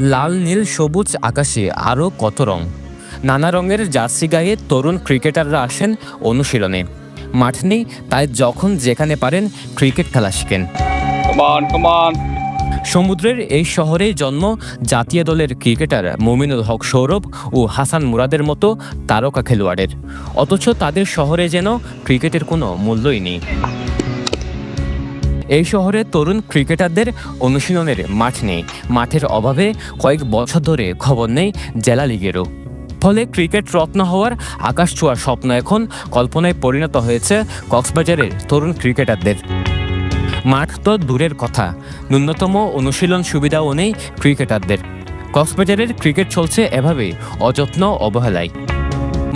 লাল নীল সবুজ আকাশে আরও কত রং। নানা রঙের জার্সি গায়ে তরুণ ক্রিকেটাররা আসেন অনুশীলনে। মাঠ নেই, তাই যখন যেখানে পারেন ক্রিকেট খেলা শিখেন। সমুদ্রের এই শহরে জন্ম জাতীয় দলের ক্রিকেটার মুমিনুল হক সৌরভ ও হাসান মুরাদের মতো তারকা খেলোয়াড়ের, অথচ তাদের শহরে যেন ক্রিকেটের কোনো মূল্যই নেই। এই শহরে তরুণ ক্রিকেটারদের অনুশীলনের মাঠ নেই। মাঠের অভাবে কয়েক বছর ধরে খবর নেই জেলা লীগেরও। ফলে ক্রিকেট রত্ন হওয়ার আকাশ ছোঁয়ার স্বপ্ন এখন কল্পনায় পরিণত হয়েছে কক্সবাজারের তরুণ ক্রিকেটারদের। মাঠ তো দূরের কথা, ন্যূনতম অনুশীলন সুবিধাও নেই ক্রিকেটারদের। কক্সবাজারের ক্রিকেট চলছে এভাবেই অযত্ন অবহেলায়।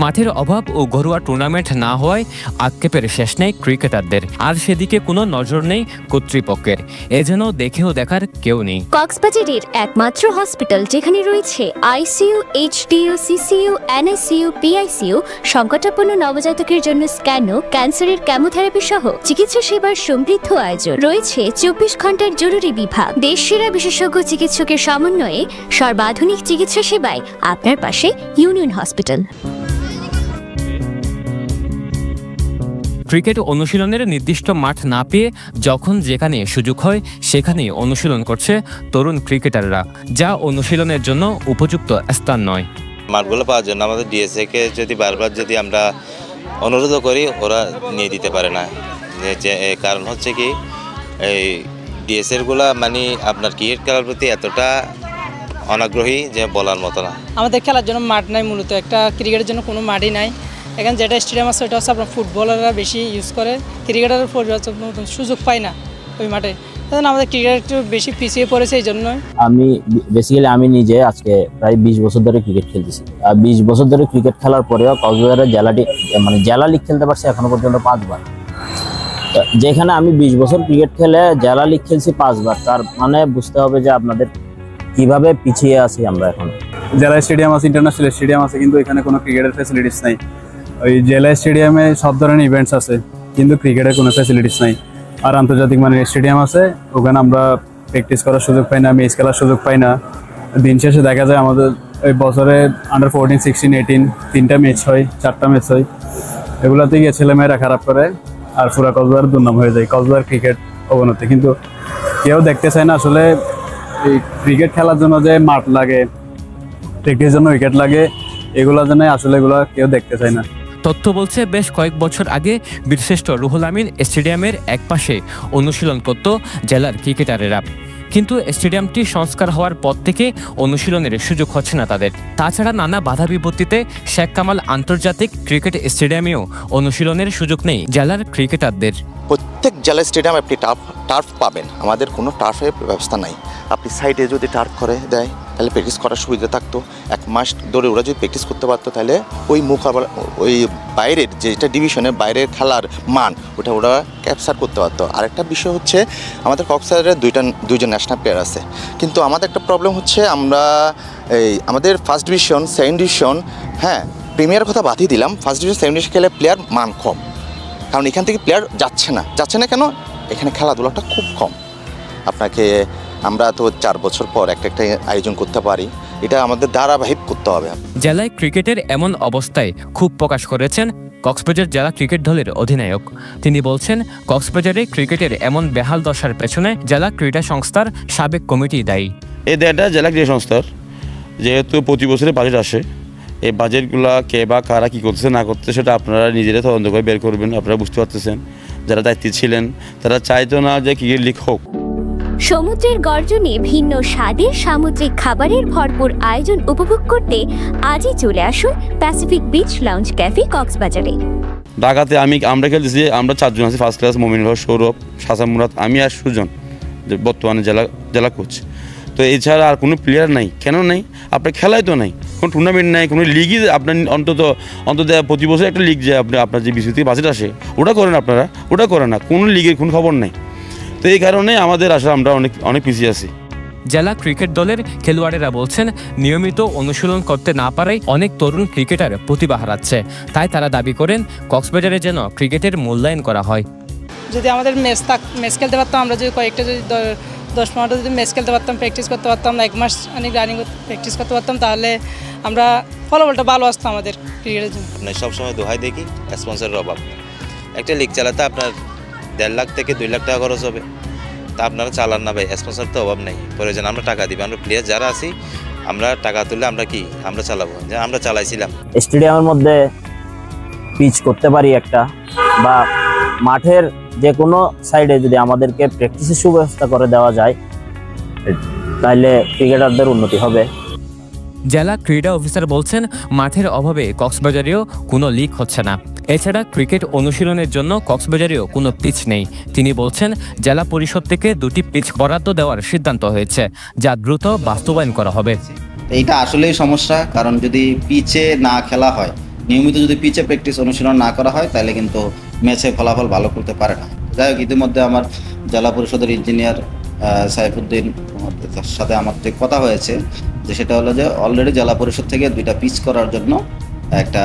মাঠের অভাব ও ঘরোয়া টুর্নামেন্ট না হওয়ায় আক্ষেপের শেষ নেই ক্রিকেটারদের, আর সেদিকে কোনো নজর নেই কর্তৃপক্ষের। এ যেন দেখেও দেখার কেউ নেই। কক্সবাজারের একমাত্র হসপিটাল যেখানে রয়েছে ICU, HDU, CCU, NICU, PICU, সংকটাপন্ন নবজাতকের জন্য স্ক্যানো, ক্যান্সারের কেমোথেরাপি সহ চিকিৎসা সেবার সমৃদ্ধ আয়োজন। রয়েছে 24 ঘন্টার জরুরি বিভাগ। দেশসেরা বিশেষজ্ঞ চিকিৎসকের সমন্বয়ে সর্বাধুনিক চিকিৎসা সেবায় আপনার পাশে ইউনিয়ন হসপিটাল। ক্রিকেট অনুশীলনের নির্দিষ্ট মাঠ না পেয়ে যখন যেখানে সুযোগ হয় সেখানেই অনুশীলন করছে তরুণ ক্রিকেটাররা, যা অনুশীলনের জন্য উপযুক্ত স্থান নয়। মাঠগুলো পাওয়ার জন্য আমাদের ডিএসএকে যদি বারবার আমরা অনুরোধ করি, ওরা নিয়ে দিতে পারে না। যে কারণ হচ্ছে কি, এই ডিএসএরগুলো মানে আপনার ক্রিকেট খেলার প্রতি এতটা অনাগ্রহী যে বলার মতো না। আমাদের খেলার জন্য মাঠ নাই, মূলত একটা ক্রিকেটের জন্য কোনো মাঠই নাই। এখানে যেটা স্টেডিয়াম আছে ওটা হচ্ছে আপনার ফুটবলাররা বেশি ইউজ করে, ক্রিকেটারের সুযোগ পায় না ওই মাঠে। আমাদের ক্রিকেট একটু বেশি পিছিয়ে পড়েছে। এই জন্য আমি নিজে আজকে প্রায় 20 বছর ধরে ক্রিকেট খেলতেছি। আর 20 বছর ধরে ক্রিকেট খেলার পরেও কক্সবাজারের জেলা লিগ খেলতে পারছি এখনো পর্যন্ত 5 বার। যেখানে আমি 20 বছর ক্রিকেট খেলে জেলা লিগ খেলছি 5 বার, তার মানে বুঝতে হবে যে আপনাদের কিভাবে পিছিয়ে আছি আমরা। এখন জেলা স্টেডিয়াম আছে, ইন্টারন্যাশনাল স্টেডিয়াম আছে, কিন্তু এখানে কোনো ক্রিকেটের ফ্যাসিলিটিস নাই। ওই জেলা স্টেডিয়ামে সব ধরনের ইভেন্টস আছে, কিন্তু ক্রিকেটের কোনো ফ্যাসিলিটিস নাই। আর আন্তর্জাতিক মানের স্টেডিয়াম আছে, ওখানে আমরা প্র্যাকটিস করার সুযোগ পাই না, ম্যাচ খেলার সুযোগ পাই না। দিন শেষে দেখা যায় আমাদের ওই বছরে আন্ডার 14, 16, 18 3টা ম্যাচ হয়, 4টা ম্যাচ হয়। এগুলোতে গিয়ে ছেলেমেয়েরা খারাপ করে আর পুরা কক্সবাজার দুর্নাম হয়ে যায়। কক্সবাজার ক্রিকেট অবনতি, কিন্তু কেউ দেখতে চায় না। আসলে এই ক্রিকেট খেলার জন্য যে মাঠ লাগে, প্র্যাকটিসের জন্য উইকেট লাগে, এগুলোর জন্য আসলে এগুলো কেউ দেখতে চায় না। তথ্য বলছে বেশ কয়েক বছর আগে বীরশ্রেষ্ঠ রুহুল আমিন স্টেডিয়ামের একপাশে অনুশীলন করত জেলার ক্রিকেটারেরা, কিন্তু স্টেডিয়ামটি সংস্কার হওয়ার পর থেকে অনুশীলনের সুযোগ হচ্ছে না তাদের। তাছাড়া নানা বাধা বিপত্তিতে শেখ কামাল আন্তর্জাতিক ক্রিকেট স্টেডিয়ামেও অনুশীলনের সুযোগ নেই জেলার ক্রিকেটারদের। প্রত্যেক জেলা স্টেডিয়ামে আপনি টার্ফ পাবেন, আমাদের কোনো টার্ফের ব্যবস্থা নাই। আপনি সাইডে যদি টার্ফ করে দেয় তাহলে প্র্যাকটিস করার সুবিধা থাকতো। 1 মাস ধরে ওরা যদি প্র্যাকটিস করতে পারতো তাহলে ওই ওই বাইরের যেটা ডিভিশনের বাইরের খেলার মান ওরা ক্যাপচার করতে পারতো। আরেকটা বিষয় হচ্ছে আমাদের কক্সবাজারে দুইজন ন্যাশনাল প্লেয়ার আছে, কিন্তু আমাদের একটা প্রবলেম হচ্ছে আমরা আমাদের first division, second division, premier কথা বাদই দিলাম, ফার্স্ট ডিভিশন, সেকেন্ড ডিভিশন খেলে প্লেয়ার মান কম। কারণ এখান থেকে প্লেয়ার যাচ্ছে না কেন? এখানে খেলাধুলাটা খুব কম। আপনাকে আমরা তো 4 বছর পর একটা আয়োজন করতে পারি, এটা আমাদের ধারাবাহিক করতে হবে। জেলায় ক্রিকেটের এমন অবস্থায় ক্ষোভ প্রকাশ করেছেন কক্সবাজার জেলা ক্রিকেট দলের অধিনায়ক। তিনি বলছেন, কক্সবাজারে ক্রিকেটের এমন বেহাল দশার পেছনে জেলা ক্রীড়া সংস্থার সাবেক কমিটি দায়ী। এই দায়টা জেলা ক্রীড়া সংস্থার, যেহেতু প্রতি বছরে বাজেট আসে, এই বাজেটগুলো কে বা কারা কী করতেছে না করতেছে সেটা আপনারা নিজেরা তদন্ত করে বের করবেন। আপনারা বুঝতে পারতেছেন যারা দায়িত্বে ছিলেন তারা চাইতো না যে ক্রিকেট লিগ হোক। সমুদ্রের গর্জনে ভিন্ন স্বাদের সামুদ্রিক খাবারের ভরপুর আয়োজন উপভোগ করতে আজই চলে আসুন প্যাসিফিক বিচ লাউঞ্জ ক্যাফে কক্সবাজারে। ঢাকাতে আমরা খেলতেছি, আমরা 4 জন আছি ফার্স্ট ক্লাস, মুমিনুল হক সৌরভ, হাসান মুরাদ, আমি আর সুজন, বর্তমানে জেলা কোচ। তো এছাড়া আর কোনো প্লেয়ার নাই। কেন নাই? আপনার খেলায় তো নাই, কোনো টুর্নামেন্ট নাই, কোনো লিগই আপনার অন্তত প্রতি বছর একটা লিগ যে আপনার যে বিসিবি থেকে বাজেট আসে ওটা করেন, আপনারা ওটা করেন না, কোনো লিগের কোনো খবর নেই। তো এই কারণে আমাদের আসলে আমরা অনেক পিছিয়ে আছি। জেলা ক্রিকেট দলের খেলোয়াড়েরা বলছেন, নিয়মিত অনুশীলন করতে না পারায় অনেক তরুণ ক্রিকেটার প্রতিভা হারাচ্ছে। তাই তারা দাবি করেন কক্সবাজারে যেন ক্রিকেটের মূল্যায়ন করা হয়। যদি আমাদের ম্যাচ খেলতে পারতাম, আমরা যদি কয়েকটা যদি 10-15 যদি ম্যাচ খেলতে পারতাম, প্র্যাকটিস করতে পারতাম, 1 মাস অনেক রানিং প্র্যাকটিস করতে পারতাম, তাহলে আমরা ফলাফলটা ভালো আসতো আমাদের ক্রিকেটের জন্য। সবসময় দোহাই দেখি স্পন্সরের অভাব। একটা লিগ চালাতে আপনার 1.5 লাখ থেকে 2 লাখ টাকা খরচ হবে, তা আপনারা চালান না ভাই, স্পন্সর তো অভাব নেই। প্রয়োজন আমরা টাকা দিই, আমরা প্লেয়ার যারা আছি আমরা টাকা তুললে আমরা চালাবো, যে আমরা চালাইছিলাম। স্টেডিয়ামের মধ্যে পিচ করতে পারি একটা, বা মাঠের যে কোনো সাইডে যদি আমাদেরকে প্র্যাকটিসের সুব্যবস্থা করে দেওয়া যায় তাহলে ক্রিকেটারদের উন্নতি হবে। জেলা ক্রীড়া অফিসার বলছেন, মাঠের অভাবে কক্সবাজারেও কোনো লিগ হচ্ছে না। এছাড়া ক্রিকেট অনুশীলনের জন্য কক্সবাজারেও কোনো পিচ নেই। তিনি বলছেন, জেলা পরিষদ থেকে 2টি পিচ বরাদ্দ দেওয়ার সিদ্ধান্ত হয়েছে, যা দ্রুত বাস্তবায়ন করা হবে। এইটা আসলেই সমস্যা, কারণ যদি পিচে না খেলা হয়, নিয়মিত যদি পিচে প্র্যাকটিস অনুশীলন না করা হয়, তাহলে কিন্তু ম্যাচে ফলাফল ভালো করতে পারে না। যাই হোক, ইতিমধ্যে আমার জেলা পরিষদের ইঞ্জিনিয়ার সাইফুদ্দিন সাথে আমার যে কথা হয়েছে, যে সেটা হলো যে অলরেডি জেলা পরিষদ থেকে 2টা পিচ করার জন্য একটা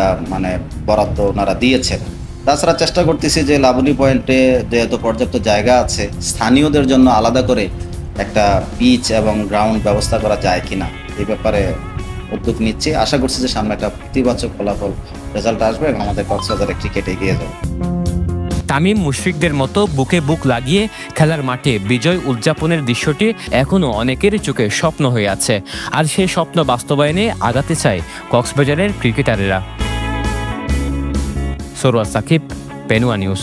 বরাদ্দ ওনারা দিয়েছেন। তাছাড়া চেষ্টা করতেছি যে লাবণী পয়েন্টে যেহেতু পর্যাপ্ত জায়গা আছে, স্থানীয়দের জন্য আলাদা করে একটা পিচ এবং গ্রাউন্ড ব্যবস্থা করা যায় কিনা, এই ব্যাপারে উদ্যোগ নিচ্ছি। আশা করছি যে সামনে একটা ইতিবাচক ফলাফল রেজাল্ট আসবে এবং আমাদের কক্সবাজারে ক্রিকেট এগিয়ে যাবে। তামিম মুশফিকদের মতো বুকে বুক লাগিয়ে খেলার মাঠে বিজয় উদযাপনের দৃশ্যটি এখনও অনেকের চোখে স্বপ্ন হয়ে আছে, আর সেই স্বপ্ন বাস্তবায়নে আগাতে চায় কক্সবাজারের ক্রিকেটারেরা। সরওয়ার সাকিব, পেনুয়া নিউজ।